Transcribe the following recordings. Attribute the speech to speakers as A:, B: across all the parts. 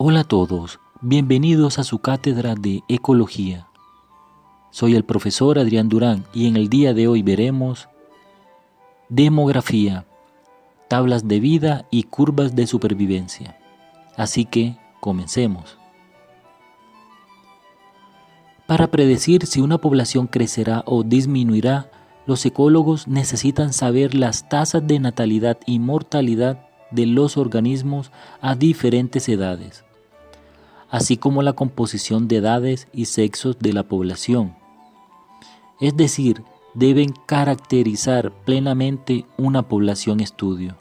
A: Hola a todos, bienvenidos a su cátedra de Ecología. Soy el profesor Adrián Durán y en el día de hoy veremos demografía, tablas de vida y curvas de supervivencia. Así que, comencemos. Para predecir si una población crecerá o disminuirá, los ecólogos necesitan saber las tasas de natalidad y mortalidad de los organismos a diferentes edades, así como la composición de edades y sexos de la población. Es decir, deben caracterizar plenamente una población estudio.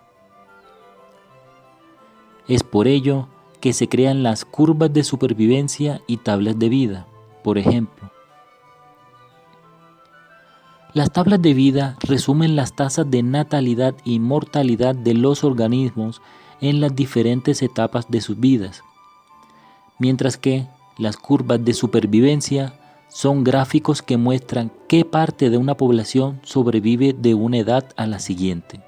A: Es por ello que se crean las curvas de supervivencia y tablas de vida, por ejemplo. Las tablas de vida resumen las tasas de natalidad y mortalidad de los organismos en las diferentes etapas de sus vidas, mientras que las curvas de supervivencia son gráficos que muestran qué parte de una población sobrevive de una edad a la siguiente.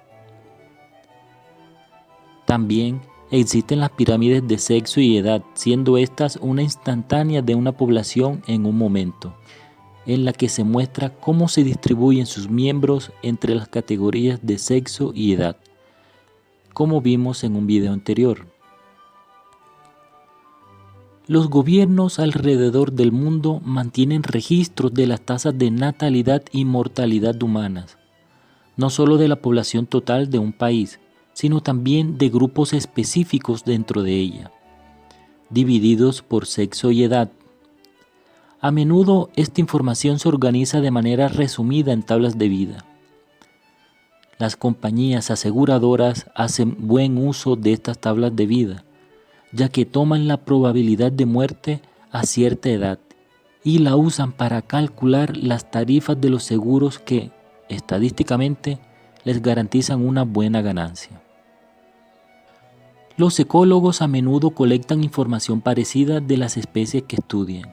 A: También existen las pirámides de sexo y edad, siendo estas una instantánea de una población en un momento, en la que se muestra cómo se distribuyen sus miembros entre las categorías de sexo y edad, como vimos en un video anterior. Los gobiernos alrededor del mundo mantienen registros de las tasas de natalidad y mortalidad humanas, no solo de la población total de un país, sino también de grupos específicos dentro de ella, divididos por sexo y edad. A menudo esta información se organiza de manera resumida en tablas de vida. Las compañías aseguradoras hacen buen uso de estas tablas de vida, ya que toman la probabilidad de muerte a cierta edad y la usan para calcular las tarifas de los seguros que, estadísticamente, les garantizan una buena ganancia. Los ecólogos a menudo colectan información parecida de las especies que estudian.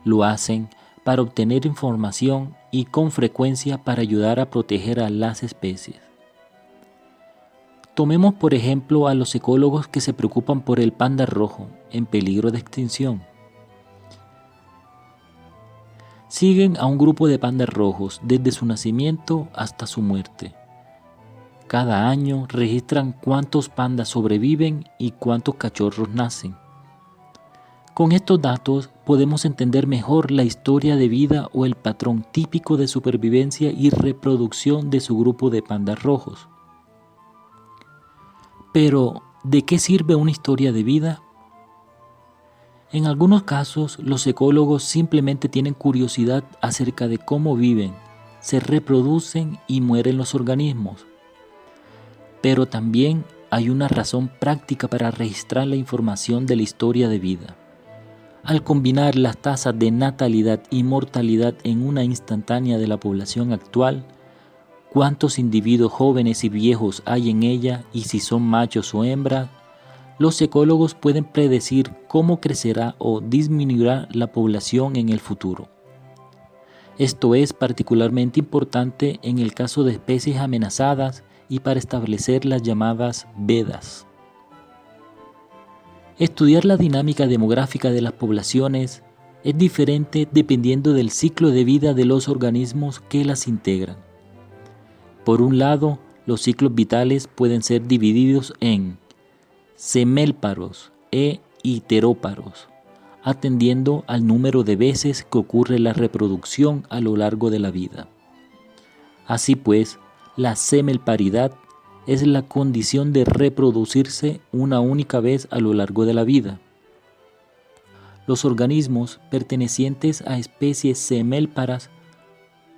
A: Lo hacen para obtener información y con frecuencia para ayudar a proteger a las especies. Tomemos por ejemplo a los ecólogos que se preocupan por el panda rojo en peligro de extinción. Siguen a un grupo de pandas rojos desde su nacimiento hasta su muerte. Cada año registran cuántos pandas sobreviven y cuántos cachorros nacen. Con estos datos podemos entender mejor la historia de vida o el patrón típico de supervivencia y reproducción de su grupo de pandas rojos. Pero, ¿de qué sirve una historia de vida? En algunos casos, los ecólogos simplemente tienen curiosidad acerca de cómo viven, se reproducen y mueren los organismos. Pero también hay una razón práctica para registrar la información de la historia de vida. Al combinar las tasas de natalidad y mortalidad en una instantánea de la población actual, cuántos individuos jóvenes y viejos hay en ella y si son machos o hembras, los ecólogos pueden predecir cómo crecerá o disminuirá la población en el futuro. Esto es particularmente importante en el caso de especies amenazadas y para establecer las llamadas vedas. Estudiar la dinámica demográfica de las poblaciones es diferente dependiendo del ciclo de vida de los organismos que las integran. Por un lado, los ciclos vitales pueden ser divididos en semélparos e iteróparos, atendiendo al número de veces que ocurre la reproducción a lo largo de la vida. Así pues, la semelparidad es la condición de reproducirse una única vez a lo largo de la vida. Los organismos pertenecientes a especies semélparas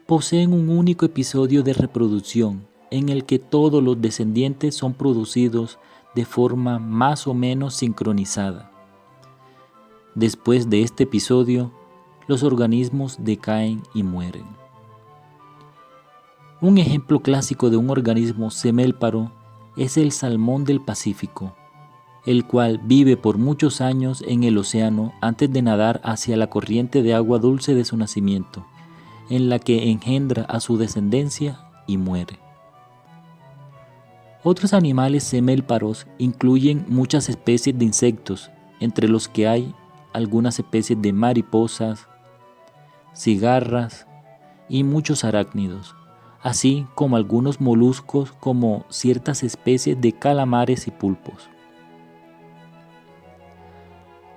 A: poseen un único episodio de reproducción en el que todos los descendientes son producidos de forma más o menos sincronizada. Después de este episodio, los organismos decaen y mueren. Un ejemplo clásico de un organismo semélparo es el salmón del Pacífico, el cual vive por muchos años en el océano antes de nadar hacia la corriente de agua dulce de su nacimiento, en la que engendra a su descendencia y muere. Otros animales semélparos incluyen muchas especies de insectos entre los que hay algunas especies de mariposas, cigarras y muchos arácnidos, así como algunos moluscos como ciertas especies de calamares y pulpos.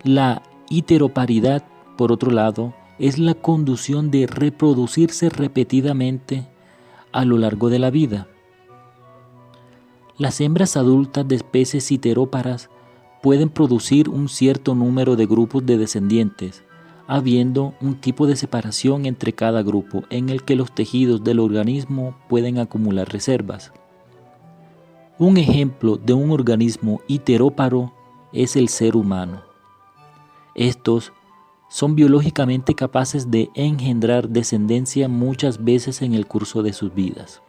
A: La heteroparidad, por otro lado, es la condición de reproducirse repetidamente a lo largo de la vida. Las hembras adultas de especies heteróparas pueden producir un cierto número de grupos de descendientes, habiendo un tipo de separación entre cada grupo en el que los tejidos del organismo pueden acumular reservas. Un ejemplo de un organismo heteróparo es el ser humano. Estos son biológicamente capaces de engendrar descendencia muchas veces en el curso de sus vidas.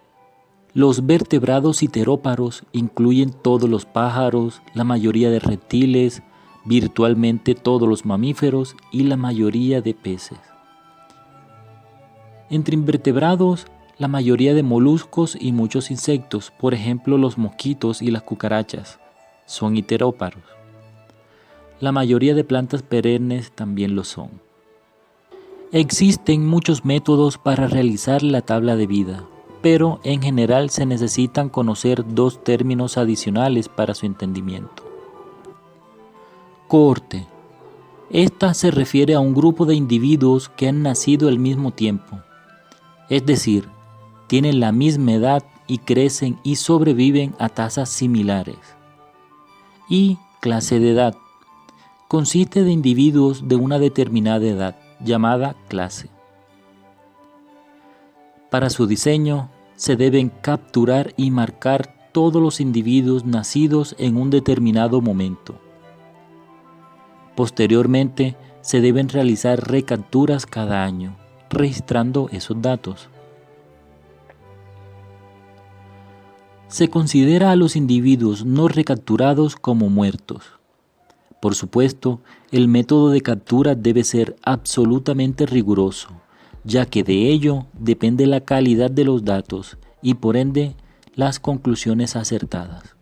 A: Los vertebrados heteróparos incluyen todos los pájaros, la mayoría de reptiles, virtualmente todos los mamíferos y la mayoría de peces. Entre invertebrados, la mayoría de moluscos y muchos insectos, por ejemplo los mosquitos y las cucarachas, son heteróparos. La mayoría de plantas perennes también lo son. Existen muchos métodos para realizar la tabla de vida, pero en general se necesitan conocer dos términos adicionales para su entendimiento. Cohorte. Esta se refiere a un grupo de individuos que han nacido al mismo tiempo, es decir, tienen la misma edad y crecen y sobreviven a tasas similares. Y clase de edad. Consiste de individuos de una determinada edad, llamada clase. Para su diseño, se deben capturar y marcar todos los individuos nacidos en un determinado momento. Posteriormente, se deben realizar recapturas cada año, registrando esos datos. Se considera a los individuos no recapturados como muertos. Por supuesto, el método de captura debe ser absolutamente riguroso, ya que de ello depende la calidad de los datos y por ende las conclusiones acertadas.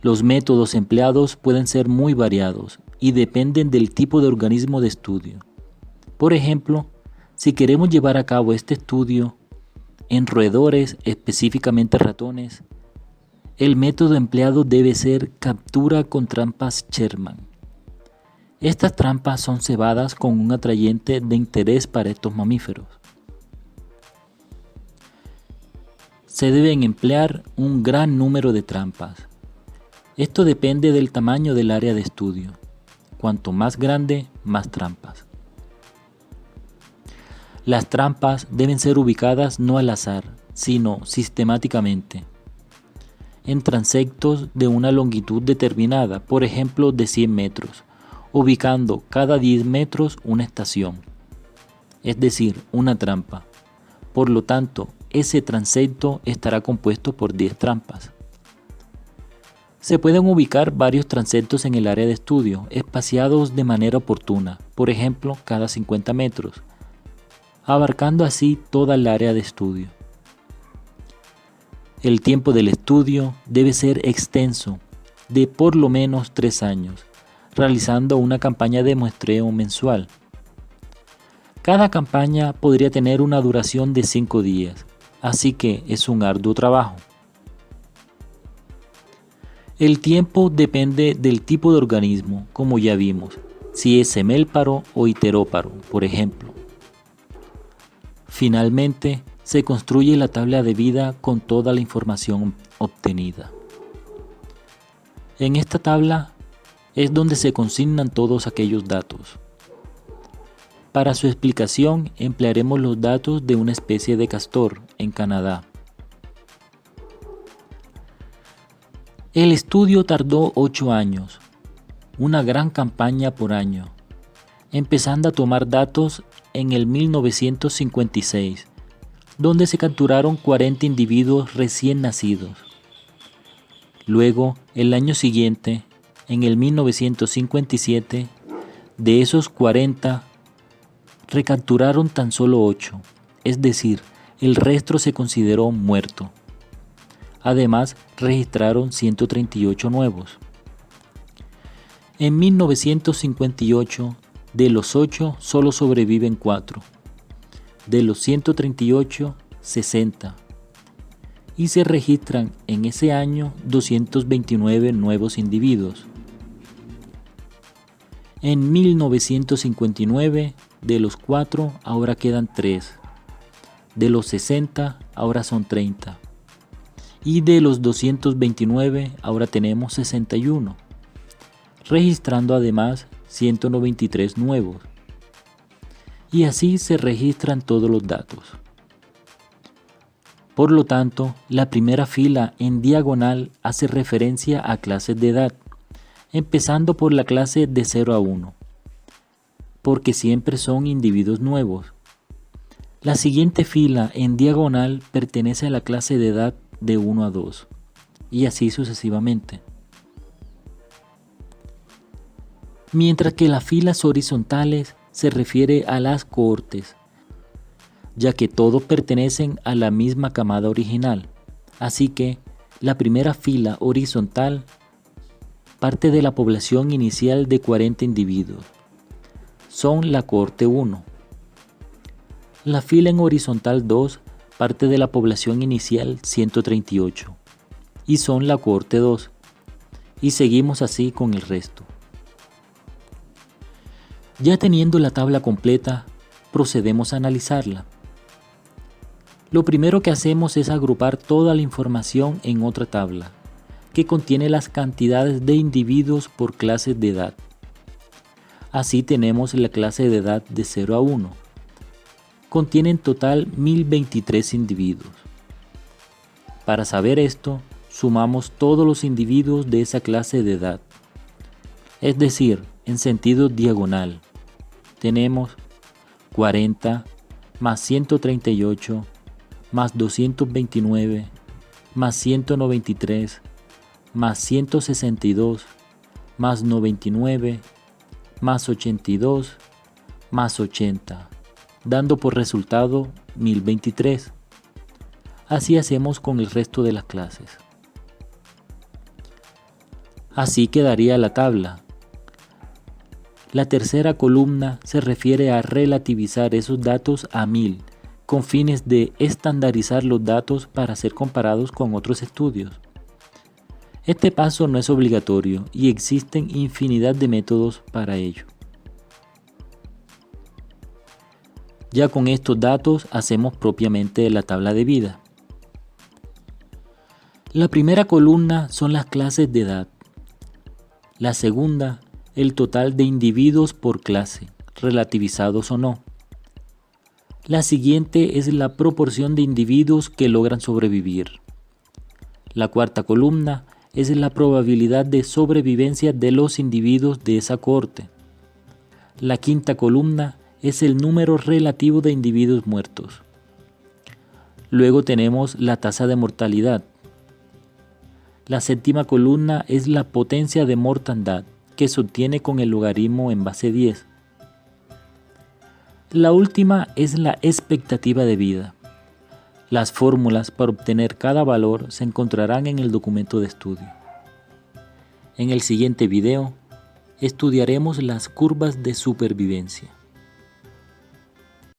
A: Los métodos empleados pueden ser muy variados y dependen del tipo de organismo de estudio. Por ejemplo, si queremos llevar a cabo este estudio en roedores, específicamente ratones, el método empleado debe ser captura con trampas Sherman. Estas trampas son cebadas con un atrayente de interés para estos mamíferos. Se deben emplear un gran número de trampas. Esto depende del tamaño del área de estudio. Cuanto más grande, más trampas. Las trampas deben ser ubicadas no al azar, sino sistemáticamente, en transectos de una longitud determinada, por ejemplo de 100 metros, ubicando cada 10 metros una estación, es decir, una trampa. Por lo tanto, ese transecto estará compuesto por 10 trampas. Se pueden ubicar varios transectos en el área de estudio, espaciados de manera oportuna, por ejemplo, cada 50 metros, abarcando así toda el área de estudio. El tiempo del estudio debe ser extenso, de por lo menos 3 años, realizando una campaña de muestreo mensual. Cada campaña podría tener una duración de 5 días, así que es un arduo trabajo. El tiempo depende del tipo de organismo, como ya vimos, si es semélparo o heteróparo, por ejemplo. Finalmente, se construye la tabla de vida con toda la información obtenida. En esta tabla es donde se consignan todos aquellos datos. Para su explicación emplearemos los datos de una especie de castor en Canadá. El estudio tardó 8 años, una gran campaña por año, empezando a tomar datos en el 1956, donde se capturaron 40 individuos recién nacidos. Luego, el año siguiente, en el 1957, de esos 40, recapturaron tan solo 8, es decir, el resto se consideró muerto. Además, registraron 138 nuevos. En 1958, de los 8 solo sobreviven 4, de los 138, 60, y se registran en ese año 229 nuevos individuos. En 1959, de los 4 ahora quedan 3, de los 60 ahora son 30, y de los 229 ahora tenemos 61, registrando además 193 nuevos. Y así se registran todos los datos. Por lo tanto, la primera fila en diagonal hace referencia a clases de edad, empezando por la clase de 0 a 1, porque siempre son individuos nuevos. La siguiente fila en diagonal pertenece a la clase de edad de 1 a 2, y así sucesivamente. Mientras que las filas horizontales se refiere a las cohortes, ya que todos pertenecen a la misma camada original, así que la primera fila horizontal parte de la población inicial de 40 individuos. Son la cohorte 1. La fila en horizontal 2 parte de la población inicial 138 y son la cohorte 2. Y seguimos así con el resto. Ya teniendo la tabla completa, procedemos a analizarla. Lo primero que hacemos es agrupar toda la información en otra tabla, que contiene las cantidades de individuos por clases de edad. Así tenemos la clase de edad de 0 a 1. Contiene en total 1023 individuos. Para saber esto, sumamos todos los individuos de esa clase de edad. Es decir, en sentido diagonal, tenemos 40 más 138 más 229 más 193 más 162 más 99 más 82 más 80, dando por resultado 1023. Así hacemos con el resto de las clases. Así quedaría la tabla. La tercera columna se refiere a relativizar esos datos a 1000, con fines de estandarizar los datos para ser comparados con otros estudios. Este paso no es obligatorio y existen infinidad de métodos para ello. Ya con estos datos hacemos propiamente la tabla de vida. La primera columna son las clases de edad. La segunda, el total de individuos por clase, relativizados o no. La siguiente es la proporción de individuos que logran sobrevivir. La cuarta columna es la probabilidad de sobrevivencia de los individuos de esa cohorte. La quinta columna es el número relativo de individuos muertos. Luego tenemos la tasa de mortalidad. La séptima columna es la potencia de mortandad, que se obtiene con el logaritmo en base 10. La última es la expectativa de vida. Las fórmulas para obtener cada valor se encontrarán en el documento de estudio. En el siguiente video, estudiaremos las curvas de supervivencia.